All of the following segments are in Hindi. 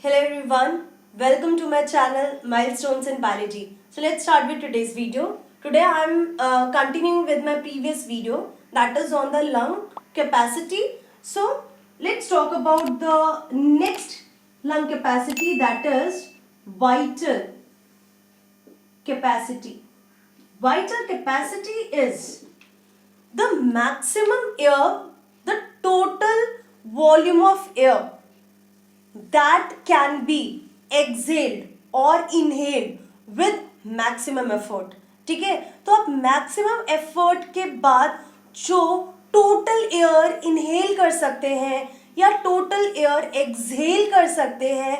Hello everyone, welcome to my channel Milestones in Biology. So let's start with today's video. Today I am continuing with my previous video that is on the lung capacity. So let's talk about the next lung capacity, that is vital capacity. Vital capacity is the maximum air, the total volume of air that can be exhaled or inhaled with maximum effort. ठीक है, तो आप मैक्सिमम एफर्ट के बाद जो टोटल एयर इनहेल कर सकते हैं या टोटल एयर एक्सहेल कर सकते हैं,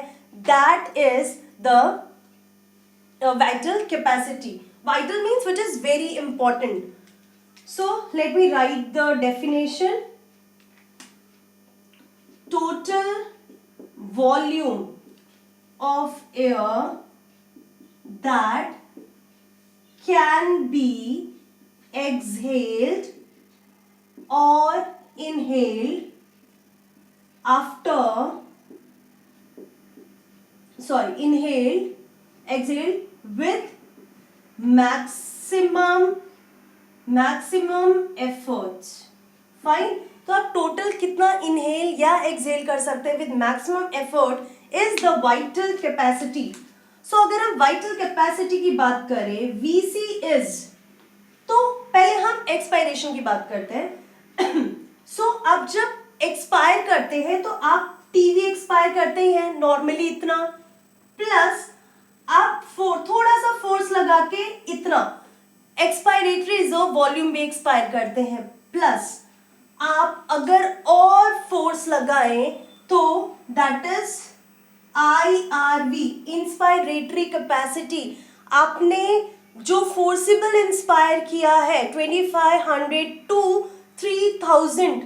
that is the vital capacity. Vital means which is very important. So let me write the definition. Total volume of air that can be exhaled or inhaled exhaled with maximum efforts. Fine, तो आप टोटल कितना इनहेल या एक्सहेल कर सकते हैं with maximum effort is the vital capacity. So अगर हम वाइटल कैपेसिटी की बात करें, वीसी इज, तो पहले हम एक्सपायरेशन की बात करते हैं. सो आप जब एक्सपायर करते हैं तो आप टीवी एक्सपायर करते ही हैं नॉर्मली इतना, प्लस आप थोड़ा सा फोर्स लगा के इतना एक्सपायरेटरी रिजर्व वॉल्यूम भी एक्सपायर करते हैं, प्लस आप अगर और फोर्स लगाएं तो that is IRV, inspiratory capacity. आपने जो फोर्सिबल इंस्पायर किया है 2500 टू 3000,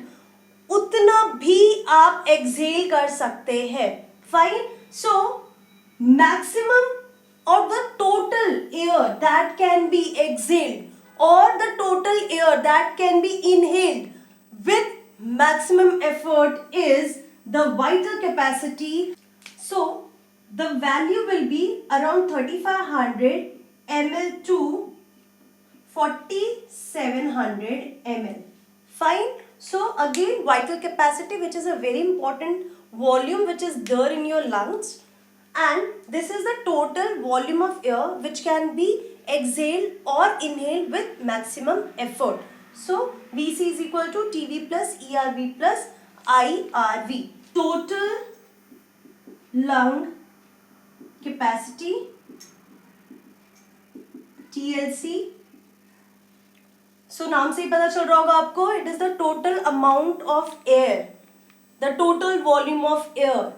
उतना भी आप एक्सहेल कर सकते हैं. Fine, so maximum of the total air that can be exhaled or the total air that can be inhaled with maximum effort is the vital capacity. So the value will be around 3500 ml to 4700 ml. Fine. So again, vital capacity, which is a very important volume which is there in your lungs, and this is the total volume of air which can be exhaled or inhaled with maximum effort. So VC is equal to TV plus ERV plus IRV. Total lung capacity, TLC. So नाम से ही पता चल रहा होगा आपको, it is the total amount of air, the total volume of air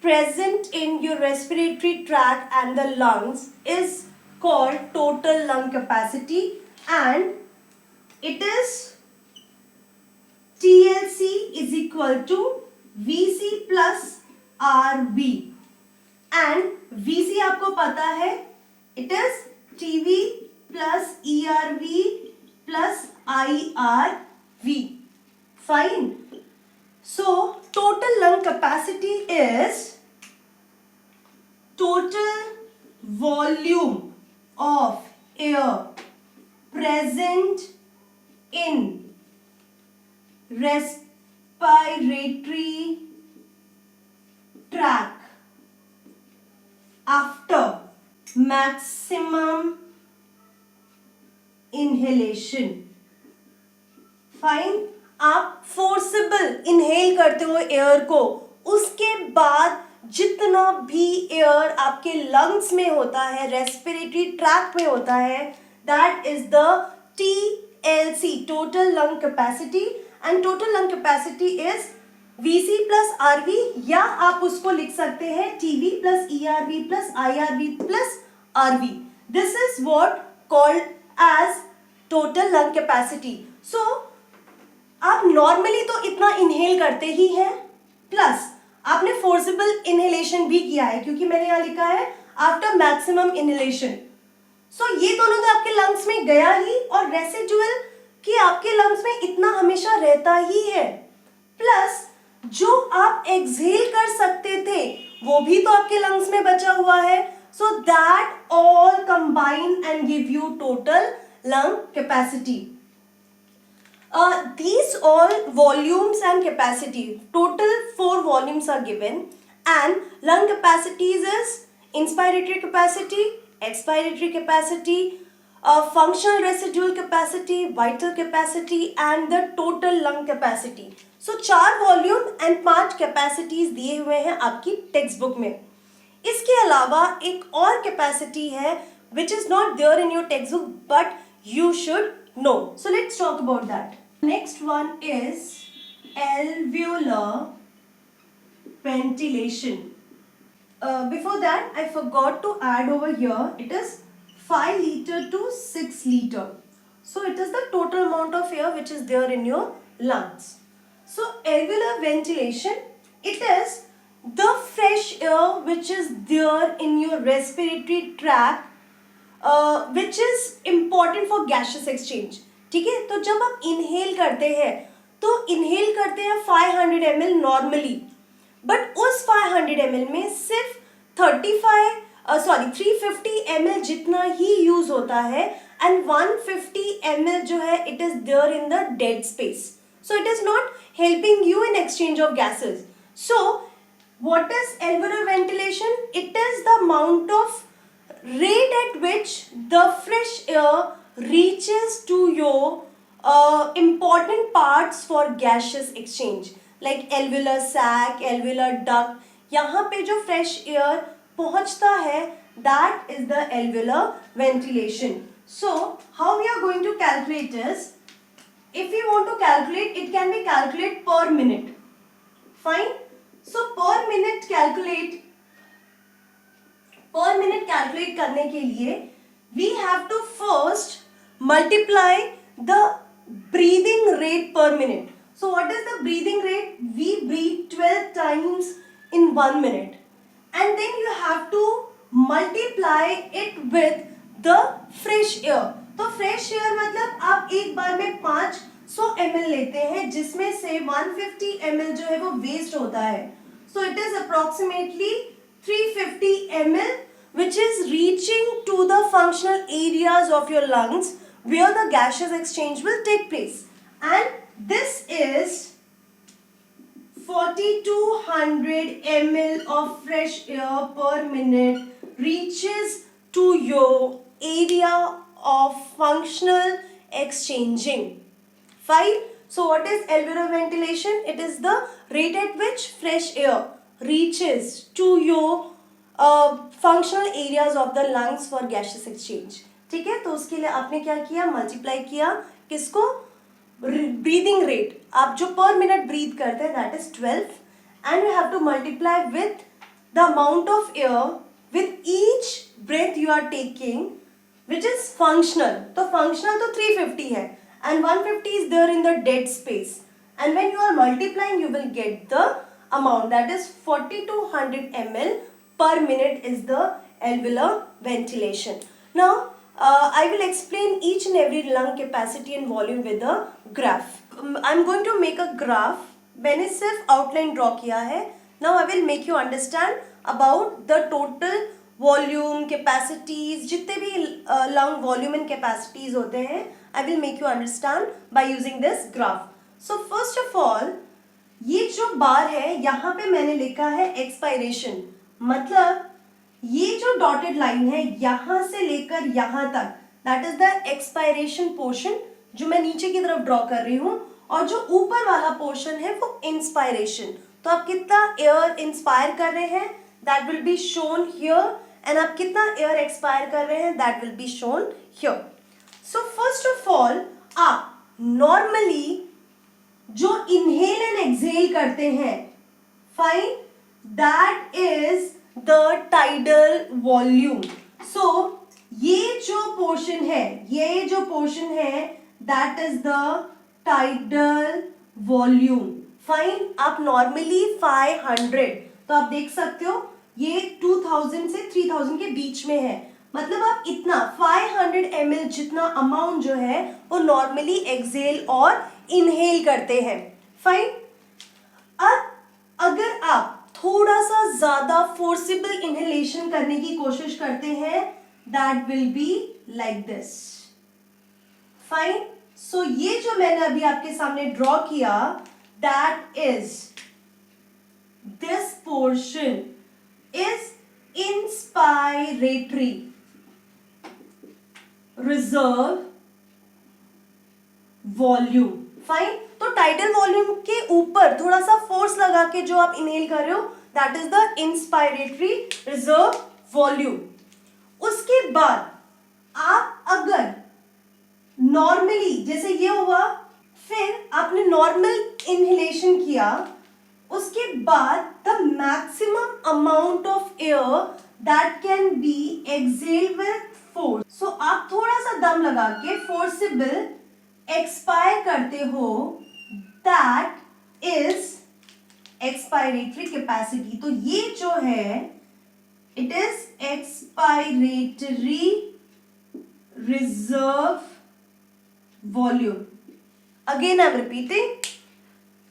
present in your respiratory tract and the lungs is called total lung capacity, and it is TLC is equal to VC plus RV, and VC आपको पता है, it is TV plus ERV plus IRV. Fine. So total lung capacity is total volume of air present in respiratory tract after maximum inhalation. Fine, आप फोर्सिबल इनहेल करते हो एयर को, उसके बाद जितना भी एयर आपके लंग्स में होता है, रेस्पिरेटरी ट्रैक्ट में होता है, that is the TLC, total lung capacity. And total lung capacity is VC plus RV, या आप उसको लिख सकते हैं TV plus ERV plus IRV plus RV. This is what called as total lung capacity. So आप नॉर्मली तो इतना इनहेल करते ही हैं, प्लस आपने फोर्सिबल इनहेलेशन भी किया है, क्योंकि मैंने यहाँ लिखा है आफ्टर मैक्सिमम इनहेलेशन. सो ये दोनों तो आपके लंग्स में गया ही, और रेसिडुअल कि आपके लंग्स में इतना हमेशा रहता ही है, प्लस जो आप एक्सहेल कर सकते थे वो भी तो आपके लंग्स में बचा हुआ है. So that all combine and give you total lung capacity. These all volumes and capacity, total 4 volumes are given, and lung capacities is inspiratory capacity, expiratory capacity, functional residual capacity, vital capacity and the total lung capacity. So 4 volume and 5 capacities दिए हुए हैं आपकी टेक्स्ट बुक में. इसके अलावा एक और कैपेसिटी है which is not there in your text book but you should know. So let's talk about that. Next one is alveolar ventilation. Before that, I forgot to add over here. It is 5 liter to 6 liter. So it is the total amount of air which is there in your lungs. So alveolar ventilation, it is the fresh air which is there in your respiratory tract, which is important for gaseous exchange. ठीक है. तो जब आप इनहेल करते हैं तो इनहेल करते हैं 500 ml नॉर्मली, बट उस 500 ml में सिर्फ 350 ml जितना ही यूज होता है एंड 150 ml जो है it is there in the dead space. So it is not helping you in exchange of gases. So what is alveolar ventilation? It is the amount of rate at which the fresh air reaches to your important parts for gaseous exchange like alveolar sac, alveolar duct. यहाँ पे जो fresh air पहुँचता है that is the alveolar ventilation. So how we are going to calculate is, if we want to calculate, it can be calculated per minute. Fine. So per minute calculate करने के लिए we have to first multiply the breathing rate per minute. So what is the breathing rate? We breathe 12 times in 1 minute, and then you have to multiply it with the fresh air. तो fresh air मतलब आप एक बार में 500 ml लेते हैं जिसमें से 150 ml जो है वो वेस्ट होता है. So it is approximately 350 ml which is reaching to the functional areas of your lungs where the gaseous exchange will take place, and this is 4200 ml of fresh air per minute reaches to your area of functional exchanging. Fine. So what is alveolar ventilation? It is the rate at which fresh air reaches to your functional areas of the lungs for gaseous exchange. ठीक है. तो उसके लिए आपने क्या किया? मल्टीप्लाई किया किसको? Breathing rate. आप जो पर मिनट ब्रीथ करते हैं that is 12 and you have to multiply with the amount of air with each breath you are taking which is functional. तो फंक्शनल तो 350 है and 150 is there in the dead space, and when you are multiplying you will get the amount, that is 4200 ml per minute is the alveolar ventilation. Now I will explain each and every lung capacity and volume with a graph. I'm going to make a graph. मैंने सिर्फ outline draw किया है. Now I will make you understand about the total volume, capacities, जितने भी lung volume and capacities होते हैं, I will make you understand by using this graph. So first of all, ये जो बार है यहाँ पे मैंने लिखा है expiration. मतलब ये जो डॉटेड लाइन है यहाँ से लेकर यहाँ तक, that is the expiration portion जो मैं नीचे की तरफ ड्रॉ कर रही हूँ, और जो ऊपर वाला पोर्शन है वो इंस्पायरेशन. तो आप कितना एयर इंस्पायर कर रहे हैं that will be shown here, and आप कितना एयर एक्सपायर कर रहे हैं that will be shown here. So first of all, आप normally जो inhale and exhale करते हैं, fine, that is the tidal volume. So ये जो portion है that is the tidal volume. Fine. आप normally 500, तो आप देख सकते हो ये 2000 से 3000 के बीच में है. मतलब आप इतना 500 ml जितना अमाउंट जो है वो नॉर्मली एक्सेल और इनहेल करते हैं. फाइन. अब अगर आप थोड़ा सा ज्यादा फोर्सिबल इनहेलेशन करने की कोशिश करते हैं, that will be like this. Fine. So ये जो मैंने अभी आपके सामने ड्रॉ किया, that is this portion is inspiratory reserve volume. Fine. तो टाइडल वॉल्यूम के ऊपर थोड़ा सा फोर्स लगा के जो आप इनहेल कर रहे हो, that is the inspiratory reserve volume. उसके बाद आप अगर नॉर्मली, जैसे ये हुआ, फिर आपने नॉर्मल इनहेलेशन किया, उसके बाद the maximum amount of air that can be exhaled with force. So आप थोड़ा सा दम लगा के फोर्सिबल एक्सपायर करते हो, दैट इज एक्सपायरेटरी कैपेसिटी। तो ये जो है, it is expiratory reserve volume. Again I am repeating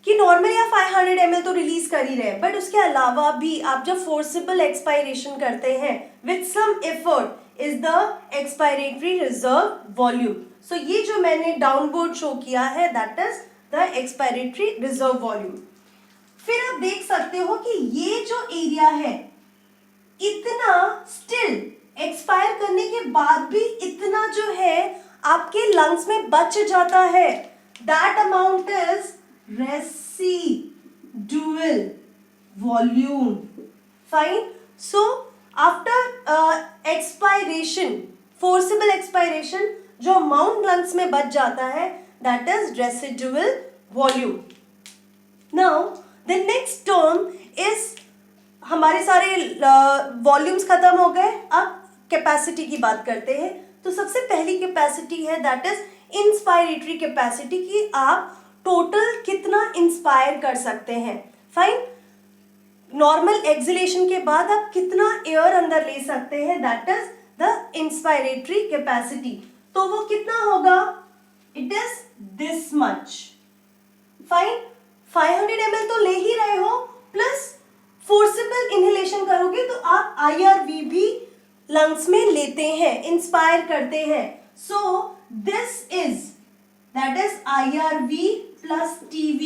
कि नॉर्मली आप 500 ml तो रिलीज कर ही रहे हैं, बट उसके अलावा भी आप जब फोर्सिबल एक्सपायरेशन करते हैं with some effort is the expiratory reserve volume. So ये जो मैंने डाउनवर्ड शो किया है, that is the expiratory reserve volume. फिर आप देख सकते हो कि ये जो एरिया है, इतना स्टिल एक्सपायर करने के बाद भी इतना जो है आपके लंग्स में बच जाता है, that amount is residual volume. Fine. So after expiration, forcible expiration, जो अमाउंट लंग्स में बच जाता है, that is residual volume. Now the next term is, हमारे सारे वॉल्यूम्स खत्म हो गए, अब कैपेसिटी की बात करते हैं। तो सबसे पहली कैपेसिटी है, दैट इज इंस्पायरेटरी कैपेसिटी, कि आप टोटल कितना इंस्पायर कर सकते हैं। फाइन। नॉर्मल एक्सहेलेशन के बाद आप कितना एयर अंदर ले सकते हैं, that is the inspiratory capacity. तो वो कितना होगा, it is this much. Fine. 500 ml तो ले ही रहे हो, प्लस फोर्सिबल इनहेलेशन करोगे तो आप IRV भी लंग्स में लेते हैं, इंस्पायर करते हैं। So this is, that is IRV plus TV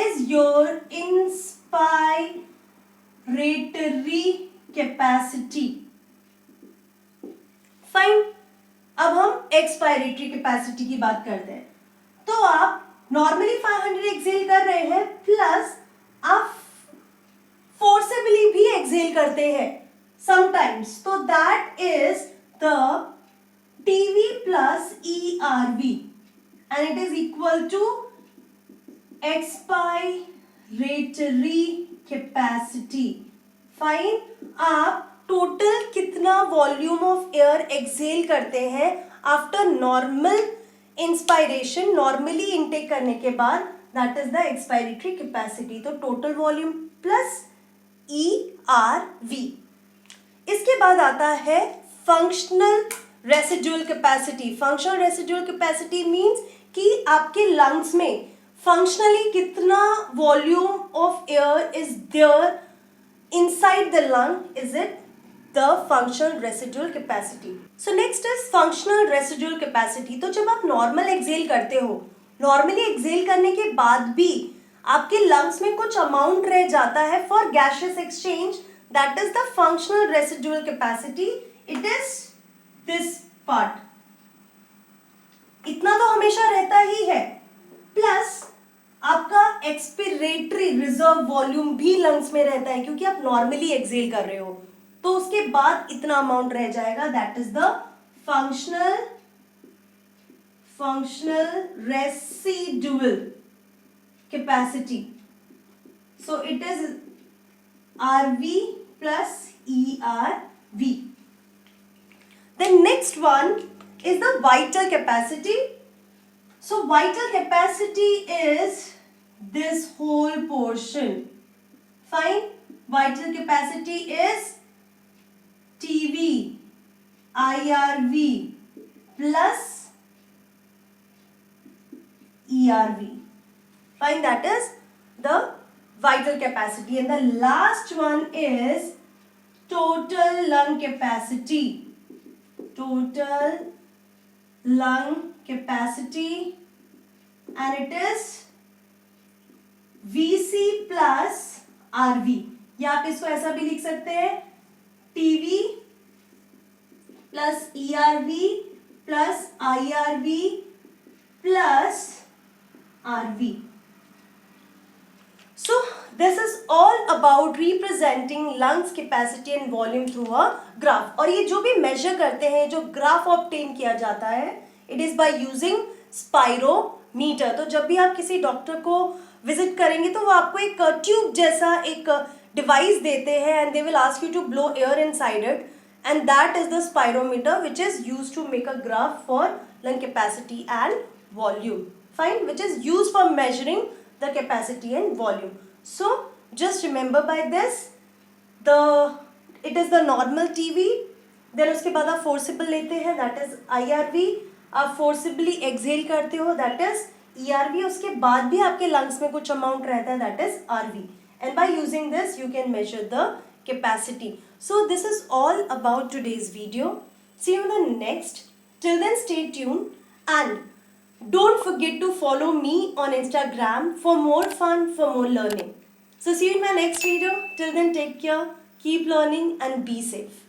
is your inspiratory capacity. Fine. अब हम एक्सपायरेटरी कैपेसिटी की बात करते हैं। तो आप नॉर्मली 500 एक्सेल कर रहे हैं, प्लस आप फोर्सेबली भी एक्सेल करते हैं समटाइम्स, तो that is the TV plus ERV and it is equal to expiratory capacity. Fine. आप टोटल कितना वॉल्यूम ऑफ एयर एक्सेल करते हैं after normal inspiration, normally intake करने के बाद, that is the expiratory capacity. तो टोटल वॉल्यूम प्लस ERV। इसके बाद आता है functional residual capacity. Functional residual capacity means कि आपके लंग्स में फंक्शनली कितना volume of air is there inside the lung, is it the functional residual capacity. So next is functional residual capacity. तो जब आप नॉर्मल एक्सेल करते हो, नॉर्मली एक्सेल करने के बाद भी आपके लंग्स में कुछ अमाउंट रह जाता है for gaseous exchange, that is the functional residual capacity. It is this part. इतना तो हमेशा रहता ही है, प्लस आपका एक्सपिरेटरी रिजर्व वॉल्यूम भी लंग्स में रहता है, क्योंकि आप नॉर्मली एक्सेल कर रहे हो, तो उसके बाद इतना अमाउंट रह जाएगा, that is the functional residual capacity. So it is RV plus ERV. The next one is the vital capacity. So vital capacity is this whole portion. Fine. Vital capacity is TV IRV plus ERV. Fine. That is the vital capacity, and the last one is total lung capacity. Total lung capacity, and it is VC plus RV, या आप इसको ऐसा भी लिख सकते हैं TV plus ERV plus IRV plus RV. So this is all about representing lungs capacity and volume through a graph. और ये जो भी measure करते हैं, जो graph obtain किया जाता है, it is by using spirometer. तो जब भी आप किसी डॉक्टर को विजिट करेंगे तो वो आपको एक ट्यूब जैसा एक डिवाइस देते हैं, and they will ask you to blow air inside it, and that is the spirometer which is used to make a graph for lung capacity and volume. Fine, which is used for measuring the capacity and volume. So just remember by this, it is the normal TB, then उसके बाद आप forcible लेते हैं, that is IRV, आप forcibly exhale करते हो, that is ERV, उसके बाद भी आपके lungs में कुछ amount रहता है, that is RV, and by using this you can measure the capacity. So this is all about today's video. See you in the next. Till then, stay tuned and don't forget to follow me on Instagram for more fun, for more learning. So see you in my next video. Till then, take care, keep learning and be safe.